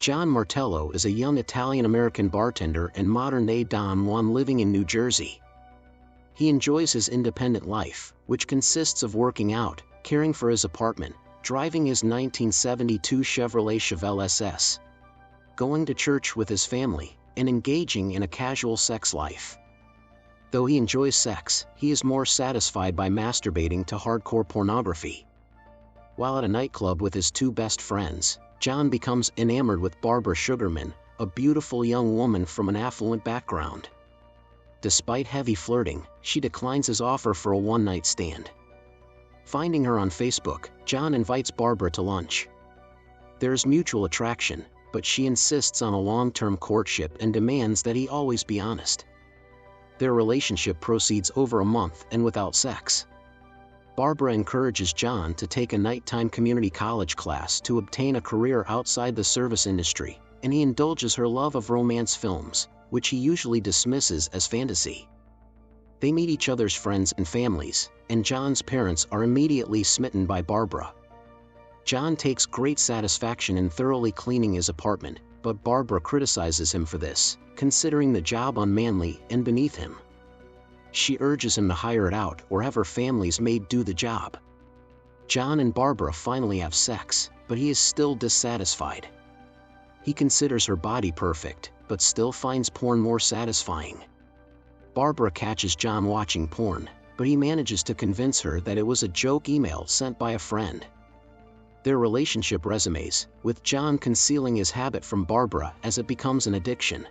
John Martello is a young Italian-American bartender and modern-day Don Juan living in New Jersey. He enjoys his independent life, which consists of working out, caring for his apartment, driving his 1972 Chevrolet Chevelle SS, going to church with his family, and engaging in a casual sex life. Though he enjoys sex, he is more satisfied by masturbating to hardcore pornography. While at a nightclub with his two best friends, John becomes enamored with Barbara Sugarman, a beautiful young woman from an affluent background. Despite heavy flirting, she declines his offer for a one-night stand. Finding her on Facebook, John invites Barbara to lunch. There is mutual attraction, but she insists on a long-term courtship and demands that he always be honest. Their relationship proceeds over a month and without sex. Barbara encourages John to take a nighttime community college class to obtain a career outside the service industry, and he indulges her love of romance films, which he usually dismisses as fantasy. They meet each other's friends and families, and John's parents are immediately smitten by Barbara. John takes great satisfaction in thoroughly cleaning his apartment, but Barbara criticizes him for this, considering the job unmanly and beneath him. She urges him to hire it out or have her family's maid do the job. John and Barbara finally have sex, but he is still dissatisfied. He considers her body perfect, but still finds porn more satisfying. Barbara catches John watching porn, but he manages to convince her that it was a joke email sent by a friend. Their relationship resumes, with John concealing his habit from Barbara as it becomes an addiction.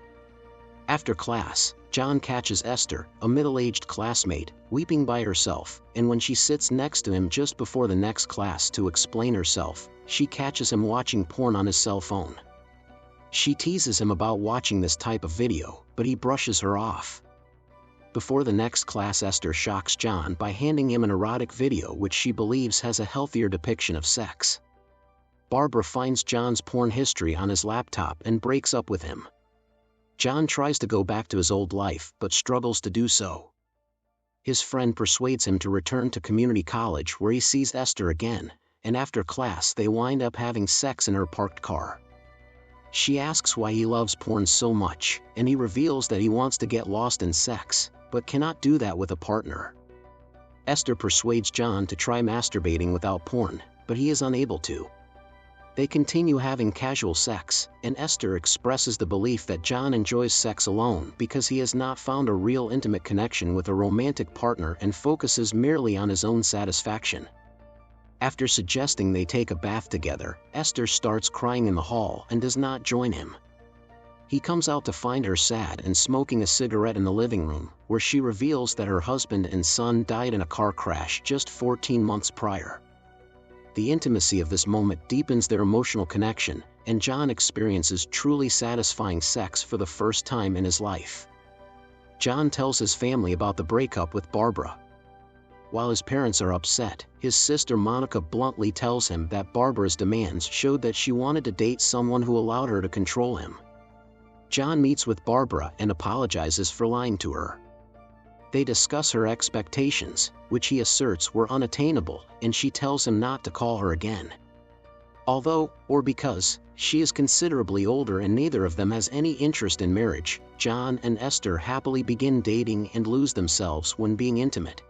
After class, John catches Esther, a middle-aged classmate, weeping by herself, and when she sits next to him just before the next class to explain herself, she catches him watching porn on his cell phone. She teases him about watching this type of video, but he brushes her off. Before the next class, Esther shocks John by handing him an erotic video which she believes has a healthier depiction of sex. Barbara finds John's porn history on his laptop and breaks up with him. John tries to go back to his old life but struggles to do so. His friend persuades him to return to community college where he sees Esther again, and after class they wind up having sex in her parked car. She asks why he loves porn so much, and he reveals that he wants to get lost in sex, but cannot do that with a partner. Esther persuades John to try masturbating without porn, but he is unable to. They continue having casual sex, and Esther expresses the belief that John enjoys sex alone because he has not found a real intimate connection with a romantic partner and focuses merely on his own satisfaction. After suggesting they take a bath together, Esther starts crying in the hall and does not join him. He comes out to find her sad and smoking a cigarette in the living room, where she reveals that her husband and son died in a car crash just 14 months prior. The intimacy of this moment deepens their emotional connection, and John experiences truly satisfying sex for the first time in his life. John tells his family about the breakup with Barbara. While his parents are upset, his sister Monica bluntly tells him that Barbara's demands showed that she wanted to date someone who allowed her to control him. John meets with Barbara and apologizes for lying to her. They discuss her expectations, which he asserts were unattainable, and she tells him not to call her again. Although, or because, she is considerably older and neither of them has any interest in marriage, John and Esther happily begin dating and lose themselves when being intimate.